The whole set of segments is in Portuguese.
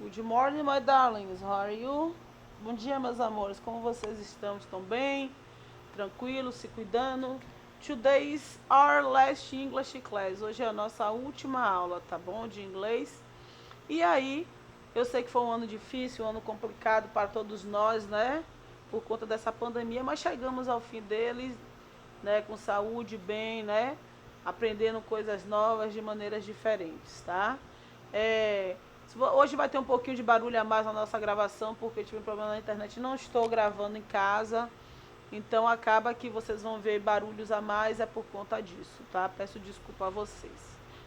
Good morning, my darlings. How are you? Bom dia, meus amores. Como vocês estão? Estão bem? Tranquilos? Se cuidando? Today is our last English class. Hoje é a nossa última aula, tá bom? De inglês. E aí, eu sei que foi um ano difícil, um ano complicado para todos nós, né? Por conta dessa pandemia, mas chegamos ao fim dele, né? Com saúde, bem, né? Aprendendo coisas novas de maneiras diferentes, tá? Hoje vai ter um pouquinho de barulho a mais na nossa gravação, porque tive um problema na internet. Não estou gravando em casa, então acaba que vocês vão ver barulhos a mais, é por conta disso, tá? Peço desculpa a vocês.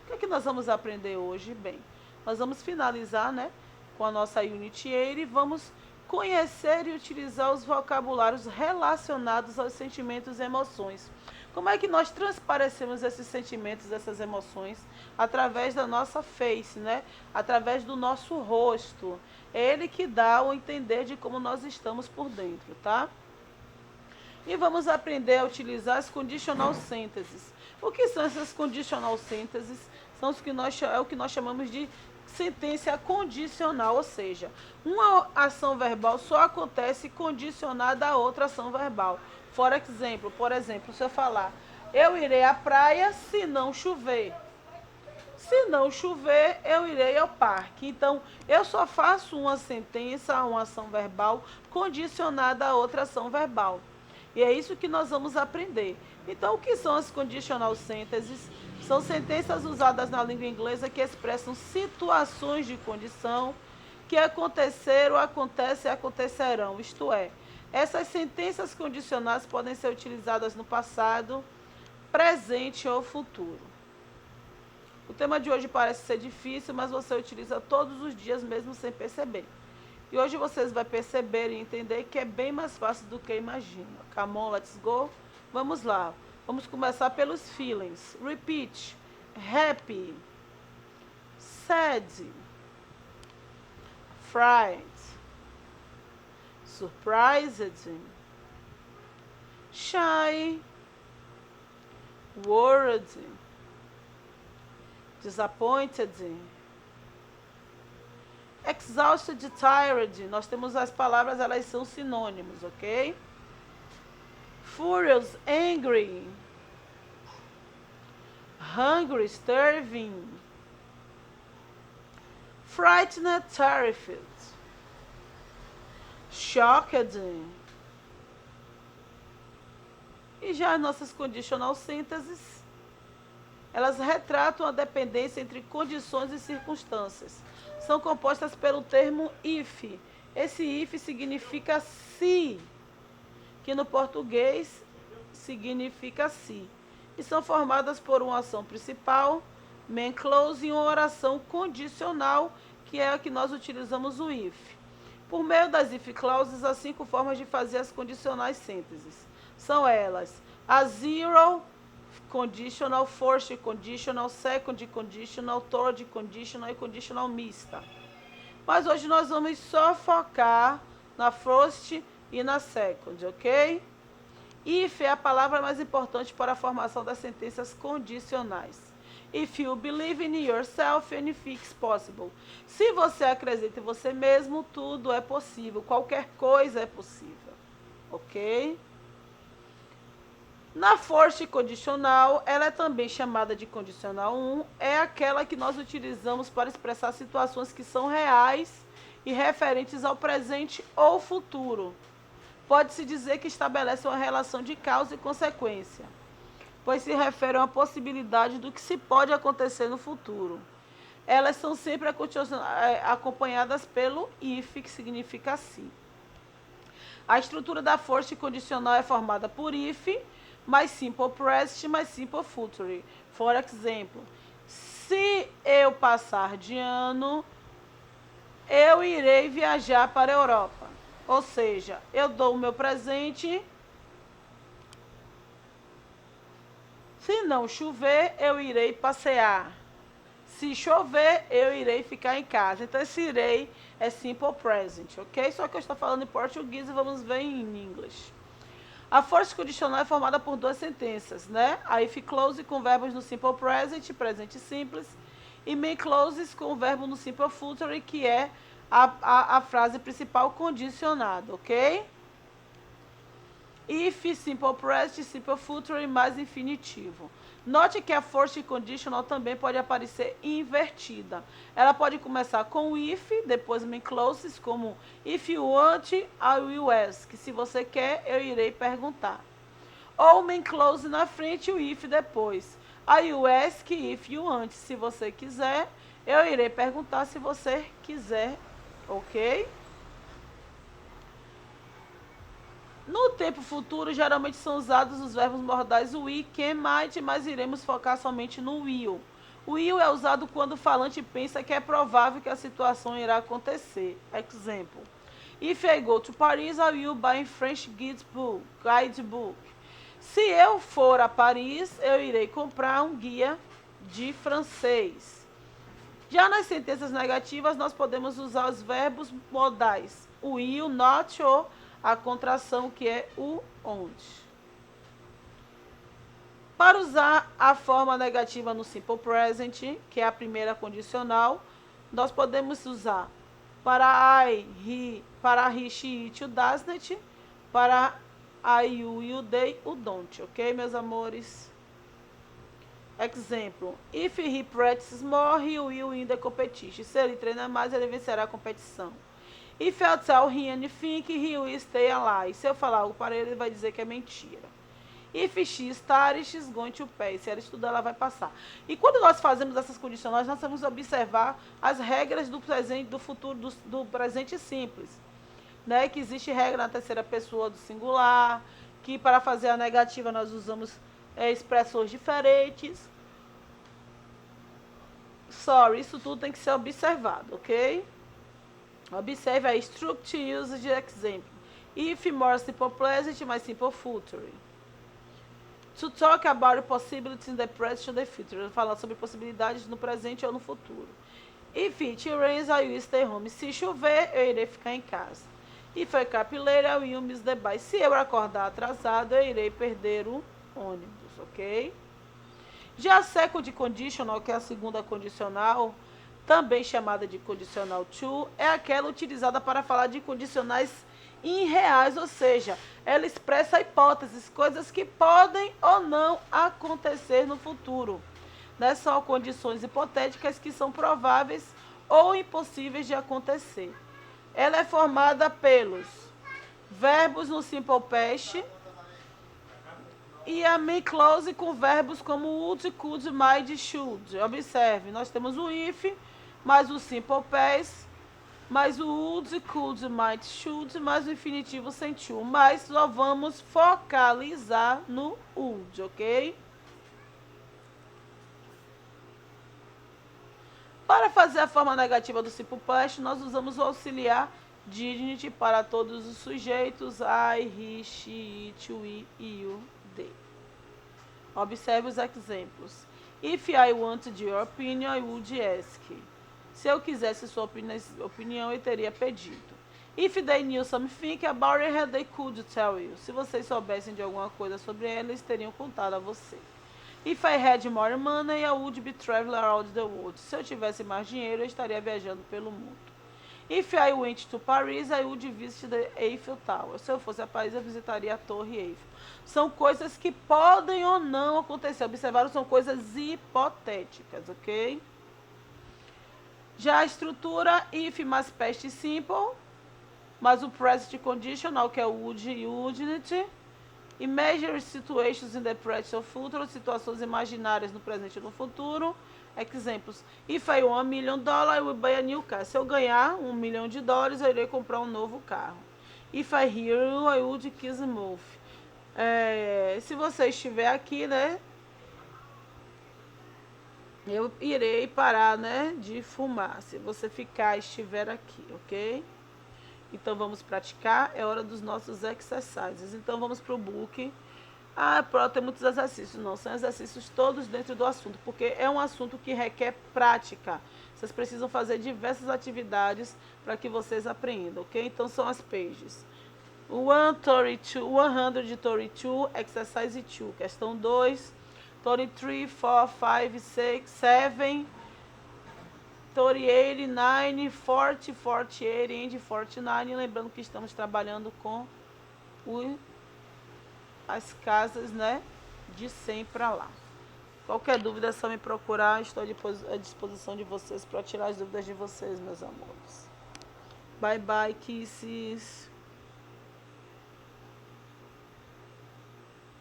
O que é que nós vamos aprender hoje? Bem, nós vamos finalizar, né, com a nossa Unit 8 e vamos conhecer e utilizar os vocabulários relacionados aos sentimentos e emoções. Como é que nós transparecemos esses sentimentos, essas emoções? Através da nossa face, né? Através do nosso rosto. É ele que dá o entender de como nós estamos por dentro, tá? E vamos aprender a utilizar as conditional sentences. O que são essas conditional sentences? São os que é o que nós chamamos de sentença condicional, ou seja, uma ação verbal só acontece condicionada a outra ação verbal. Por exemplo, se eu falar, eu irei à praia se não chover. Se não chover, eu irei ao parque. Então, eu só faço uma sentença, uma ação verbal condicionada a outra ação verbal. E é isso que nós vamos aprender. Então, o que são as conditional sentences? São sentenças usadas na língua inglesa que expressam situações de condição que aconteceram, acontecem e acontecerão. Isto é, essas sentenças condicionais podem ser utilizadas no passado, presente ou futuro. O tema de hoje parece ser difícil, mas você utiliza todos os dias mesmo sem perceber. E hoje vocês vão perceber e entender que é bem mais fácil do que imagina. Come on, let's go. Vamos lá. Vamos começar pelos feelings. Repeat. Happy. Sad. Fright. Surprised. Shy. Worried. Disappointed. Exhausted, tired. Nós temos as palavras, elas são sinônimos, ok? Furious, angry. Hungry, starving. Frightened, terrified. Shocked. E já as nossas conditional sentences, elas retratam a dependência entre condições e circunstâncias. São compostas pelo termo if. Esse if significa se, que no português significa se. E são formadas por uma ação principal, main clause, e uma oração condicional, que é a que nós utilizamos o if. Por meio das if clauses, há 5 formas de fazer as condicionais sínteses. São elas: a zero conditional, first conditional, second conditional, third conditional e conditional mista. Mas hoje nós vamos só focar na first e na second, ok? If é a palavra mais importante para a formação das sentenças condicionais. If you believe in yourself, anything is possible. Se você acredita em você mesmo, tudo é possível. Qualquer coisa é possível, ok? Na forte condicional, ela é também chamada de condicional 1, é aquela que nós utilizamos para expressar situações que são reais e referentes ao presente ou futuro. Pode-se dizer que estabelece uma relação de causa e consequência, pois se refere a uma possibilidade do que se pode acontecer no futuro. Elas são sempre acompanhadas pelo if, que significa se. A estrutura da forte condicional é formada por if, mais simple present, mais simple future. Por exemplo, se eu passar de ano, eu irei viajar para a Europa. Ou seja, eu dou o meu presente. Se não chover, eu irei passear. Se chover, eu irei ficar em casa. Então, esse irei é simple present, ok? Só que eu estou falando em português e vamos ver em inglês. A força condicional é formada por 2 sentenças, né? A if clause com verbos no simple present, presente simples, e main clauses com o verbo no simple future, que é a frase principal condicionada, ok? If, simple present, simple future e mais infinitivo. Note que a first conditional também pode aparecer invertida. Ela pode começar com if, depois main clauses, como if you want, I will ask. Se você quer, eu irei perguntar. Ou main clause na frente e o if depois. I will ask if you want. Se você quiser, eu irei perguntar se você quiser, ok? No tempo futuro, geralmente são usados os verbos modais we, can, might, mas iremos focar somente no will. O will é usado quando o falante pensa que é provável que a situação irá acontecer. Exemplo: If I go to Paris, I will buy a French guidebook. Se eu for a Paris, eu irei comprar um guia de francês. Já nas sentenças negativas, nós podemos usar os verbos modais. O will, not, ou a contração que é o onde. Para usar a forma negativa no simple present, que é a primeira condicional, nós podemos usar para I, he, para he, she, it, o doesn't, para I, you, they, o don't, ok, meus amores? Exemplo: If he practices more, he will win the competition. Se ele treinar mais, ele vencerá a competição. If I tell him anything, he will stay alive. Se eu falar algo para ele, ele vai dizer que é mentira. If she studies, she's going to pay. Se ela estudar, ela vai passar. E quando nós fazemos essas condicionais, nós vamos observar as regras do presente, do futuro, do presente simples. Né? Que existe regra na terceira pessoa do singular, que para fazer a negativa nós usamos expressões diferentes. Isso tudo tem que ser observado, ok? Observe a structure use de exemplo. If, more simple present, mais simple future. To talk about possibilities in the present or the future. Falar sobre possibilidades no presente ou no futuro. If it rains, I will stay home. Se chover, eu irei ficar em casa. If I cap later, I will miss the bus. Se eu acordar atrasado, eu irei perder o ônibus, ok? Já a second conditional, que é a segunda condicional, também chamada de condicional to, é aquela utilizada para falar de condicionais irreais, ou seja, ela expressa hipóteses, coisas que podem ou não acontecer no futuro. Né? São condições hipotéticas que são prováveis ou impossíveis de acontecer. Ela é formada pelos verbos no simple past e a main clause com verbos como would, could, might, should. Observe, nós temos o if, mais o simple past, mais o would, could, might, should, mais o infinitivo sem to. Mas só vamos focalizar no would, ok? Para fazer a forma negativa do simple past, nós usamos o auxiliar did para todos os sujeitos I, he, she, it, we, you, they. Observe os exemplos. If I wanted your opinion, I would ask. Se eu quisesse sua opinião, eu teria pedido. If they knew something about it, they could tell you. Se vocês soubessem de alguma coisa sobre ela, eles teriam contado a você. If I had more money, I would be traveling around the world. Se eu tivesse mais dinheiro, eu estaria viajando pelo mundo. If I went to Paris, I would visit the Eiffel Tower. Se eu fosse a Paris, eu visitaria a Torre Eiffel. São coisas que podem ou não acontecer. Observaram? São coisas hipotéticas, ok? Já a estrutura, if mais past simple, mais o present conditional, que é o would e wouldn't. Imaginary situations in the present or future, situações imaginárias no presente e no futuro. Exemplos: If I won $1 million, I will buy a new car. Se eu ganhar $1 milhão, eu irei comprar um novo carro. If I hear you, I would kiss a mouth. Se você estiver aqui, né, eu irei parar, né, de fumar. Se você estiver aqui, ok? Então vamos praticar, é hora dos nossos exercises. Então vamos para o book. Pronto, tem muitos exercícios. Não, são exercícios todos dentro do assunto, porque é um assunto que requer prática. Vocês precisam fazer diversas atividades para que vocês aprendam, ok? Então são as pages. 132, exercise 2, questão 2, 33, 4, 5, 6, 7, 38, 40, 48, and 49. Lembrando que estamos trabalhando com as casas, né, de 100 para lá. Qualquer dúvida é só me procurar. Estou à disposição de vocês para tirar as dúvidas de vocês, meus amores. Bye bye, kisses.